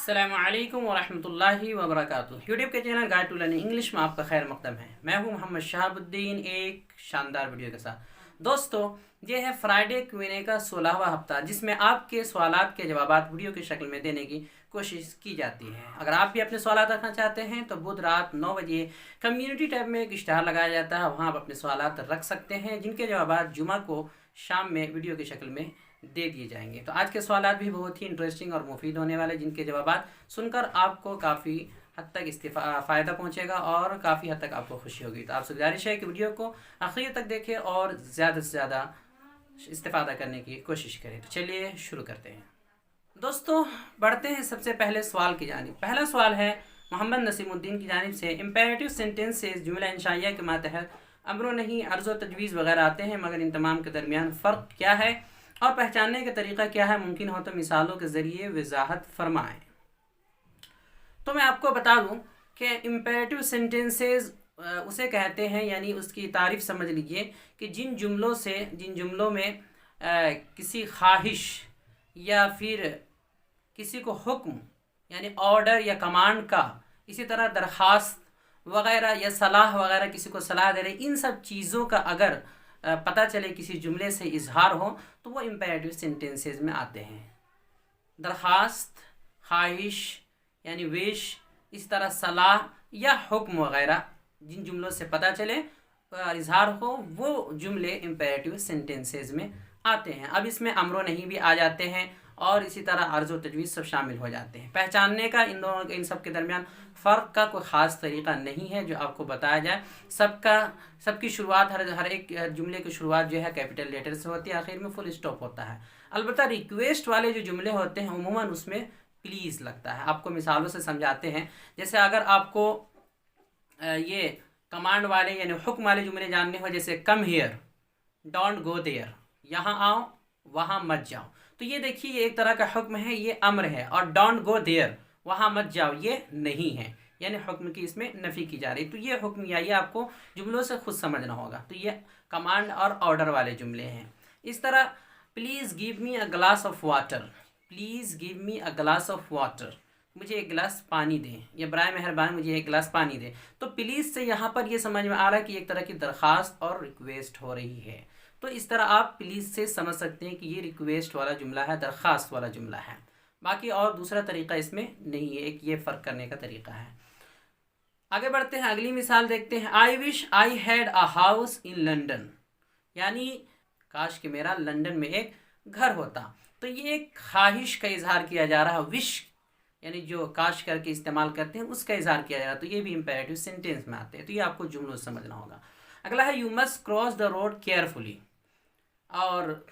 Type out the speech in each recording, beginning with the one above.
अस्सलामु अलैकुम वरहमतुल्लाहि वबरकातुहू। यूट्यूब के channel guide to learning English में आपका खैर मकदम है। मैं हूं मोहम्मद शहाबुद्दीन एक शानदार वीडियो के साथ। दोस्तों, ये है फ्राइडे क्यूएनए का 16वां हफ्ता, जिसमें आपके सवालात के जवाबात वीडियो की शक्ल में देने की कोशिश की जाती है। अगर आप भी अपने सवालात रखना चाहते हैं तो बुध रात 9 बजे कम्युनिटी टैब में एक इश्तहार लगाया जाता है, वहाँ आप अपने सवालात रख सकते हैं, जिनके जवाबात जुमा को शाम में वीडियो की शक्ल में दे दिए जाएंगे। तो आज के सवालात भी बहुत ही इंटरेस्टिंग और मुफीद होने वाले, जिनके जवाबात सुनकर आपको काफ़ी हद तक फ़ायदा पहुंचेगा और काफ़ी हद तक आपको खुशी होगी। तो आपसे गुजारिश है कि वीडियो को आखिर तक देखें और ज़्यादा से ज़्यादा इस्तेफ़ादा करने की कोशिश करें। तो चलिए शुरू करते हैं। दोस्तों, बढ़ते हैं सबसे पहले सवाल की जानिब। पहला सवाल है मोहम्मद नसीमुद्दीन की जानिब से। इम्पेरेटिव सेंटेंस से जुमला इंशाइया के मातहत अम्र नहीं, अर्ज़ व तजवीज़ वगैरह आते हैं, मगर इन तमाम के दरमियान फ़र्क क्या है और पहचानने का तरीक़ा क्या है? मुमकिन हो तो मिसालों के ज़रिए वजाहत फरमाएँ। तो मैं आपको बता दूं कि इम्पेरेटिव सेंटेंसेस उसे कहते हैं, यानी उसकी तारीफ़ समझ लीजिए कि जिन जुमलों में किसी ख्वाहिश या फिर किसी को हुक्म यानी ऑर्डर या कमांड का, इसी तरह दरख्वास्त वगैरह या सलाह वगैरह, किसी को सलाह दे रहे, इन सब चीज़ों का अगर पता चले, किसी जुमले से इजहार हो, तो वो इम्पेरेटिव सेंटेंसेस में आते हैं। दरख्वास्त, ख्वाहिश यानी विश, इस तरह सलाह या हुक्म वगैरह, जिन जुमलों से पता चले इजहार हो, वो जुमले इम्पेरेटिव सेंटेंसेस में आते हैं। अब इसमें अम्रो नहीं भी आ जाते हैं और इसी तरह अर्ज़ व तजवीज़ सब शामिल हो जाते हैं। पहचानने का इन सब के दरमियान फ़र्क का कोई ख़ास तरीक़ा नहीं है जो आपको बताया जाए। सबकी शुरुआत, हर एक जुमले की शुरुआत जो है कैपिटल लेटर से होती है, आखिर में फुल स्टॉप होता है। अलबत्ता रिक्वेस्ट वाले जो जुमले होते हैं उमूमन उसमें प्लीज़ लगता है। आपको मिसालों से समझाते हैं। जैसे अगर आपको ये कमांड वाले यानी हुक्म वाले जुमले जानने हो, जैसे come here, don't go there, यहाँ आओ वहाँ मत जाओ, तो ये देखिए ये एक तरह का हुक्म है, ये अम्र है। और डोंट गो देयर, वहाँ मत जाओ, ये नहीं है, यानी हुक्म की इसमें नफ़ी की जा रही। तो ये हुक्म या ये आपको जुमलों से खुद समझना होगा। तो ये कमांड और ऑर्डर वाले जुमले हैं। इस तरह please give me a glass of water, please give me a glass of water, मुझे एक गिलास पानी दें, या बराए मेहरबान मुझे एक गिलास पानी दें। तो प्लीज़ से यहाँ पर ये समझ में आ रहा है कि एक तरह की दरख्वास्त और रिक्वेस्ट हो रही है। तो इस तरह आप प्लीज़ से समझ सकते हैं कि ये रिक्वेस्ट वाला जुमला है, दरख्वास्त वाला जुमला है। बाकी और दूसरा तरीक़ा इसमें नहीं है, एक ये फ़र्क करने का तरीक़ा है। आगे बढ़ते हैं, अगली मिसाल देखते हैं। I wish I had a house in London, यानी काश कि मेरा लंदन में एक घर होता। तो ये एक ख्वाहिश का इजहार किया जा रहा है। विश यानी जो काश करके इस्तेमाल करते हैं उसका इजहार किया जा रहा है। तो ये भी इम्पेरेटिव सेंटेंस में आते हैं। तो ये आपको जुमलों से समझना होगा। अगला है you must cross the road carefully, और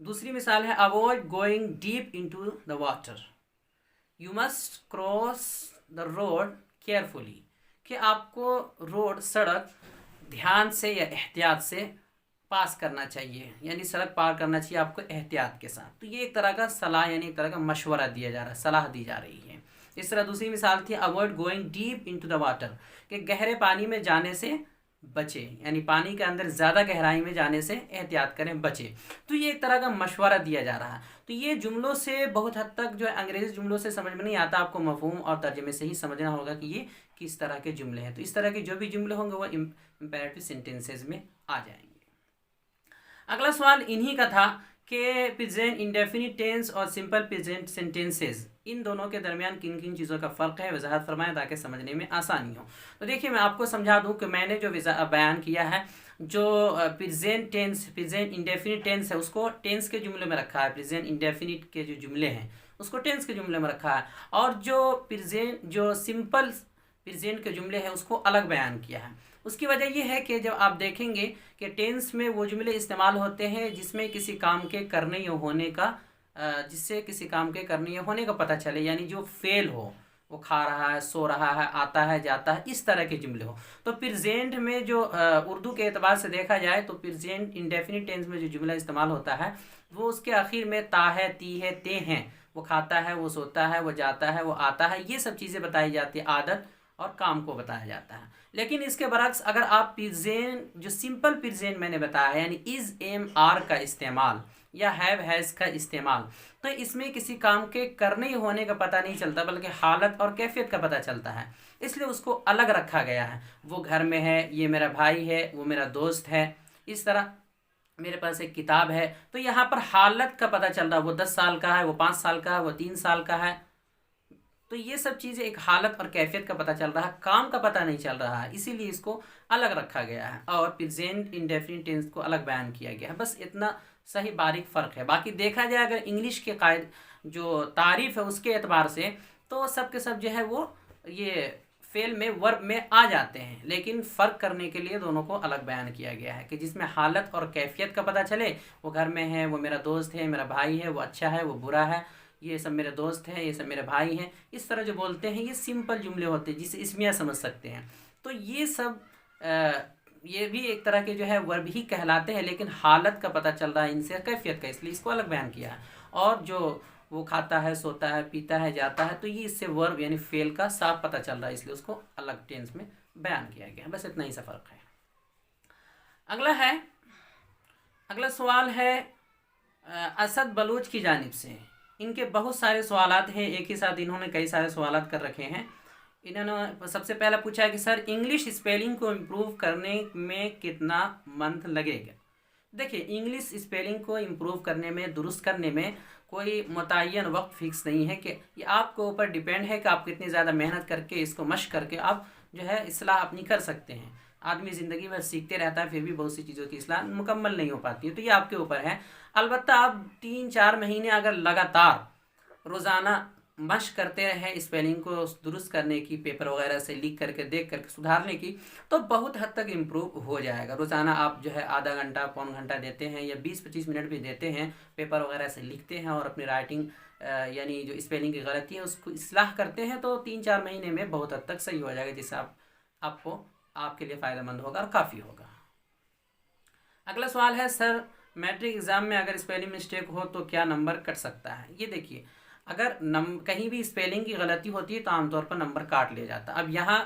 दूसरी मिसाल है avoid going deep into the water. You must cross the road carefully, कि आपको रोड, सड़क ध्यान से या एहतियात से पास करना चाहिए, यानी सड़क पार करना चाहिए आपको एहतियात के साथ। तो ये एक तरह का सलाह यानी एक तरह का मशवरा दिया जा रहा है, सलाह दी जा रही है। इस तरह दूसरी मिसाल थी avoid going deep into the water, कि गहरे पानी में जाने से बचे, यानी पानी के अंदर ज़्यादा गहराई में जाने से एहतियात करें, बचे। तो ये एक तरह का मशवरा दिया जा रहा है। तो ये जुमलों से बहुत हद तक जो है अंग्रेज़ी जुमलों से समझ में नहीं आता, आपको मफ़हूम और तर्जुमे से ही समझना होगा कि ये किस तरह के जुमले हैं। तो इस तरह के जो भी जुमले होंगे वो इम्पेरेटिव सेंटेंसेस में आ जाएंगे। अगला सवाल इन्हीं का था कि प्रेजेंट इंडेफिनिट टेंस और सिंपल प्रेजेंट सेंटेंसेस, इन दोनों के दरमियान किन किन चीज़ों का फ़र्क है, वजाहत फरमाएं ताकि समझने में आसानी हो। तो देखिए मैं आपको समझा दूं कि मैंने जो बयान किया है, जो present tense, present indefinite tense है, उसको टेंस के जुमले में रखा है। प्रेजेंट इंडेफिनिट के जो जुमले हैं उसको टेंस के जुमले में रखा है, और जो सिंपल प्रेजेंट के जुमले हैं उसको अलग बयान किया है। उसकी वजह यह है कि जब आप देखेंगे कि टेंस में वो जुमले इस्तेमाल होते हैं जिसमें किसी काम के करने या होने का, जिससे किसी काम के करने या होने का पता चले, यानी जो फेल हो, वो खा रहा है, सो रहा है, आता है, जाता है, इस तरह के जुमले हो। तो प्रेजेंट में जो उर्दू के एतबार से देखा जाए तो प्रेजेंट इंडेफिनिट टेंस में जो जुमला इस्तेमाल होता है वो उसके आखिर में ता है, ती है, ते हैं, वो खाता है, वो सोता है, वो जाता है, वो आता है, ये सब चीज़ें बताई जाती है, आदत और काम को बताया जाता है। लेकिन इसके बरक्स अगर आप प्रेजेंट, जो सिंपल प्रेजेंट मैंने बताया है, यानी इज़, एम, आर का इस्तेमाल, या हैव हैज़ का इस्तेमाल। तो इसमें किसी काम के करने होने का पता नहीं चलता बल्कि हालत और कैफियत का पता चलता है, इसलिए उसको अलग रखा गया है। वो घर में है, ये मेरा भाई है, वो मेरा दोस्त है, इस तरह मेरे पास एक किताब है। तो यहाँ पर हालत का पता चल रहा है, वो 10 साल का है, वो 5 साल का है, वो 3 साल का है। तो ये सब चीज़ें एक हालत और कैफियत का पता चल रहा है, काम का पता नहीं चल रहा है, इसीलिए इसको अलग रखा गया है और प्रेजेंट इंडेफिनिट टेंस को अलग बयान किया गया है। बस इतना सही बारीक फ़र्क है। बाकी देखा जाए अगर इंग्लिश के कायद जो तारीफ़ है उसके एतबार से तो सब के सब जो है वो ये फेल में वर्ब में आ जाते हैं, लेकिन फ़र्क करने के लिए दोनों को अलग बयान किया गया है कि जिसमें हालत और कैफियत का पता चले, वो घर में है, वो मेरा दोस्त है, मेरा भाई है, वो अच्छा है, वो बुरा है, ये सब मेरे दोस्त हैं, ये सब मेरे भाई हैं, इस तरह जो बोलते हैं ये सिंपल जुमले होते हैं जिसे इसमिया समझ सकते हैं। तो ये सब ये भी एक तरह के जो है वर्ब ही कहलाते हैं, लेकिन हालत का पता चल रहा है इनसे, कैफियत का, इसलिए इसको अलग बयान किया है। और जो वो खाता है, सोता है, पीता है, जाता है, तो ये इससे वर्ब यानी फेल का साफ पता चल रहा है, इसलिए उसको अलग टेंस में बयान किया गया है। बस इतना ही सा फ़र्क है। अगला सवाल है असद बलूच की जानिब से। इनके बहुत सारे सवालात हैं, एक ही साथ इन्होंने कई सारे सवालात कर रखे हैं। इन्होंने सबसे पहला पूछा है कि सर इंग्लिश स्पेलिंग को इम्प्रूव करने में कितना मंथ लगेगा। देखिए, इंग्लिश स्पेलिंग को इम्प्रूव करने में, दुरुस्त करने में कोई मुतय्यन वक्त फिक्स नहीं है कि ये आपके ऊपर डिपेंड है कि आप कितनी ज़्यादा मेहनत करके इसको मश्क करके आप जो है इस्लाह अपनी कर सकते हैं। आदमी ज़िंदगी भर सीखते रहता है, फिर भी बहुत सी चीज़ों की इस्लाह मुकम्मल नहीं हो पाती है, तो ये आपके ऊपर है। अलबत्ता आप 3-4 महीने अगर लगातार रोज़ाना मश्क करते रहें स्पेलिंग को दुरुस्त करने की, पेपर वगैरह से लिख करके, देख करके सुधारने की, तो बहुत हद तक इम्प्रूव हो जाएगा। रोज़ाना आप जो है आधा घंटा, पौन घंटा देते हैं या 20-25 मिनट भी देते हैं, पेपर वगैरह से लिखते हैं और अपनी राइटिंग यानी जो स्पेलिंग की गलती है उसको इस्लाह करते हैं, तो 3-4 महीने में बहुत हद तक सही हो जाएगा, जिससे आपको आपके लिए फ़ायदेमंद होगा और काफ़ी होगा। अगला सवाल है सर मैट्रिक एग्ज़ाम में अगर स्पेलिंग मिस्टेक हो तो क्या नंबर कट सकता है। ये देखिए, अगर कहीं भी स्पेलिंग की गलती होती है तो आमतौर पर नंबर काट लिया जाता है। अब यहाँ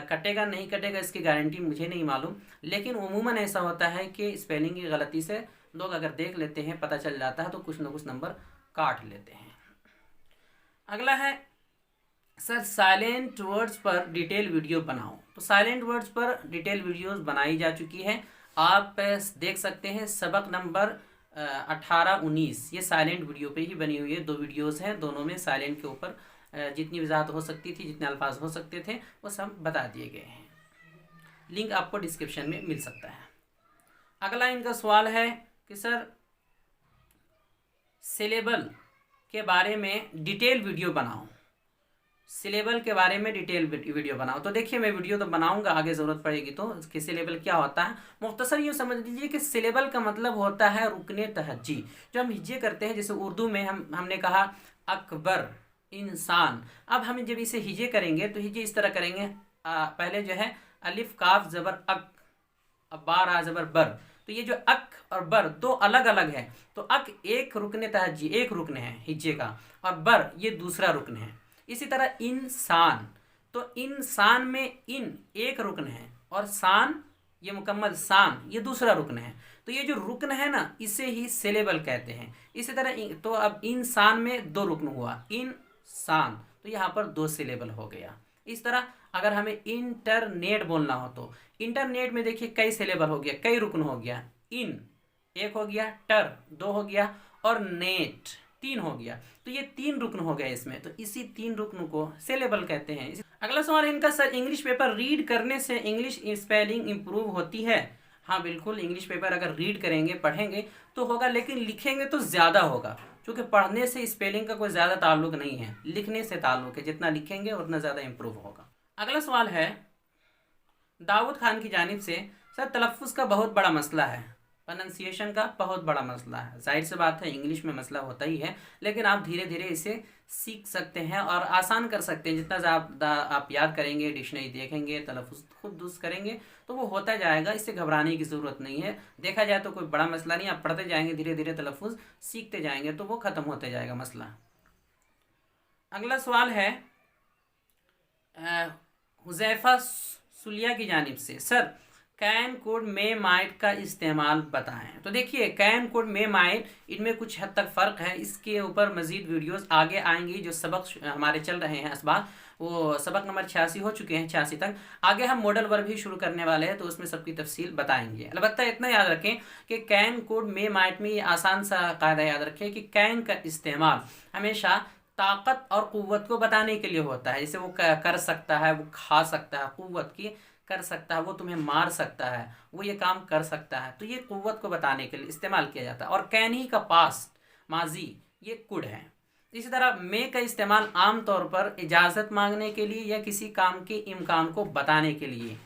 कटेगा नहीं कटेगा इसकी गारंटी मुझे नहीं मालूम, लेकिन उमूमन ऐसा होता है कि स्पेलिंग की गलती से लोग अगर देख लेते हैं, पता चल जाता है, तो कुछ ना कुछ नंबर काट लेते हैं। अगला है सर साइलेंट वर्ड्स पर डिटेल वीडियो बनाओ। तो साइलेंट वर्ड्स पर डिटेल वीडियोस बनाई जा चुकी है, आप देख सकते हैं। सबक नंबर 18-19 ये साइलेंट वीडियो पे ही बनी हुई है। 2 वीडियोस हैं, दोनों में साइलेंट के ऊपर जितनी वजाहत हो सकती थी, जितने अल्फाज हो सकते थे, वो सब बता दिए गए हैं। लिंक आपको डिस्क्रिप्शन में मिल सकता है। अगला इनका सवाल है कि सर सिलेबल के बारे में डिटेल वीडियो बनाओ, सिलेबल के बारे में डिटेल वीडियो बनाओ। तो देखिए, मैं वीडियो तो बनाऊंगा, आगे ज़रूरत पड़ेगी तो कि सिलेबल क्या होता है। मुख्तसर यूँ समझ लीजिए कि सिलेबल का मतलब होता है रुकने तहज्जी। जो हम हिज्जे करते हैं, जैसे उर्दू में हमने कहा अकबर, इंसान। अब हम जब इसे हिज्जे करेंगे तो हिज्जे इस तरह करेंगे, पहले जो है अलिफ काफ ज़बर अक, अब बार आ ज़बर बर। तो ये जो अक और बर 2 अलग अलग है। तो अक एक रुकने तहज्जी, एक रुकन है हिज्जे का, और बर ये दूसरा रुकन है। इसी तरह इंसान, तो इंसान में इन एक रुकन है और सान ये मुकम्मल सान ये दूसरा रुकन है। तो ये जो रुकन है ना, इसे ही सिलेबल कहते हैं। इसी तरह तो अब इंसान में 2 रुकन हुआ, इंसान, तो यहाँ पर 2 सिलेबल हो गया। इस तरह अगर हमें इंटरनेट बोलना हो तो इंटरनेट में देखिए कई सिलेबल हो गया, कई रुकन हो गया। इन 1 हो गया, टर 2 हो गया, और नेट 3 हो गया। तो ये 3 रुकन हो गए इसमें, तो इसी 3 रुकन को सिलेबल कहते हैं। अगला सवाल इनका, सर इंग्लिश पेपर रीड करने से इंग्लिश स्पेलिंग इम्प्रूव होती है। हाँ बिल्कुल, इंग्लिश पेपर अगर रीड करेंगे, पढ़ेंगे तो होगा, लेकिन लिखेंगे तो ज़्यादा होगा, क्योंकि पढ़ने से स्पेलिंग का कोई ज़्यादा ताल्लुक नहीं है, लिखने से ताल्लुक है। जितना लिखेंगे उतना ज़्यादा इम्प्रूव होगा। अगला सवाल है दाऊद खान की जानिब से, सर तलफ़्फ़ुज़ का बहुत बड़ा मसला है, प्रोनंसिएशन का बहुत बड़ा मसला है। जाहिर सी बात है, इंग्लिश में मसला होता ही है, लेकिन आप धीरे धीरे इसे सीख सकते हैं और आसान कर सकते हैं। जितना ज़्यादा आप याद करेंगे, डिक्शनरी देखेंगे, तलफ़्फ़ुज़ खुद दुरुस्त करेंगे, तो वो होता जाएगा। इससे घबराने की ज़रूरत नहीं है। देखा जाए तो कोई बड़ा मसला नहीं, आप पढ़ते जाएंगे, धीरे धीरे तलफ़्फ़ुज़ सीखते जाएंगे, तो वो ख़त्म होते जाएगा मसला। अगला सवाल है हुज़ैफ़ा सुलिया की जानिब से, sir can could may might का इस्तेमाल बताएं। तो देखिए कैन कुड मे माइट इनमें कुछ हद तक फ़र्क है। इसके ऊपर मज़ीद वीडियोस आगे आएंगी। जो सबक हमारे चल रहे हैं इस बार, वो सबक नंबर 86 हो चुके हैं, 86 तक। आगे हम मॉडल वर्ब भी शुरू करने वाले हैं, तो उसमें सबकी तफसील बताएंगे। अलबत्ता इतना याद रखें कि कैन कुड मे माइट में ये आसान सा कायदा याद रखें कि कैन का इस्तेमाल हमेशा ताकत और क़ुव्वत को बताने के लिए होता है। जैसे वो कर सकता है, वो खा सकता है, क़ुव्वत की कर सकता है, वो तुम्हें मार सकता है, वो ये काम कर सकता है, तो ये क़ुव्वत को बताने के लिए इस्तेमाल किया जाता है। और कैन ही का पास्ट माजी ये कुड है। इसी तरह मे का इस्तेमाल आम तौर पर इजाज़त मांगने के लिए या किसी काम के इम्कान को बताने के लिए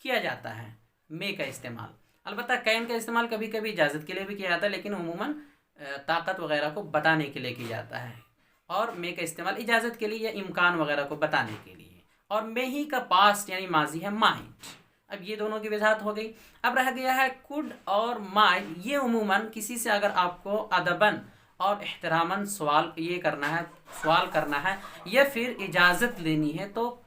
किया जाता है, मे का इस्तेमाल। अलबत्ता कैन का इस्तेमाल कभी कभी इजाज़त के लिए भी किया जाता है, लेकिन उमूमन ताकत वगैरह को बताने के लिए किया जाता है। और मे का इस्तेमाल इजाज़त के लिए या इम्कान वगैरह को बताने के लिए। और मे ही का पास्ट यानी माजी है माइट। अब ये दोनों की वजाहत हो गई। अब रह गया है कुड और माइट। ये उमूमन किसी से अगर आपको अदबन और एहतरामन सवाल ये करना है, सवाल करना है या फिर इजाज़त लेनी है, तो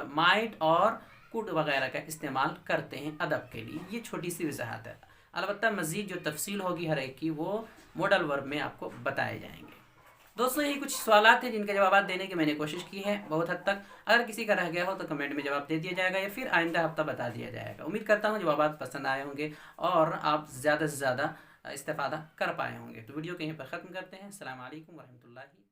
माइट और कुड वगैरह का इस्तेमाल करते हैं अदब के लिए। ये छोटी सी वजाहत है। अलबत्ता मज़ीद जो तफसील होगी हर एक की, वो मॉडल वर्ब में आपको बताए जाएंगे। दोस्तों यही कुछ सवाल थे जिनके जवाब देने की मैंने कोशिश की है बहुत हद तक। अगर किसी का रह गया हो तो कमेंट में जवाब दे दिया जाएगा या फिर आइंदा हफ्ता बता दिया जाएगा। उम्मीद करता हूँ जवाब पसंद आए होंगे और आप ज़्यादा से ज़्यादा इस्तेफ़ादा कर पाए होंगे। तो वीडियो को यहीं पर ख़त्म करते हैं। अस्सलाम वालेकुम वरहमतुल्लाहि।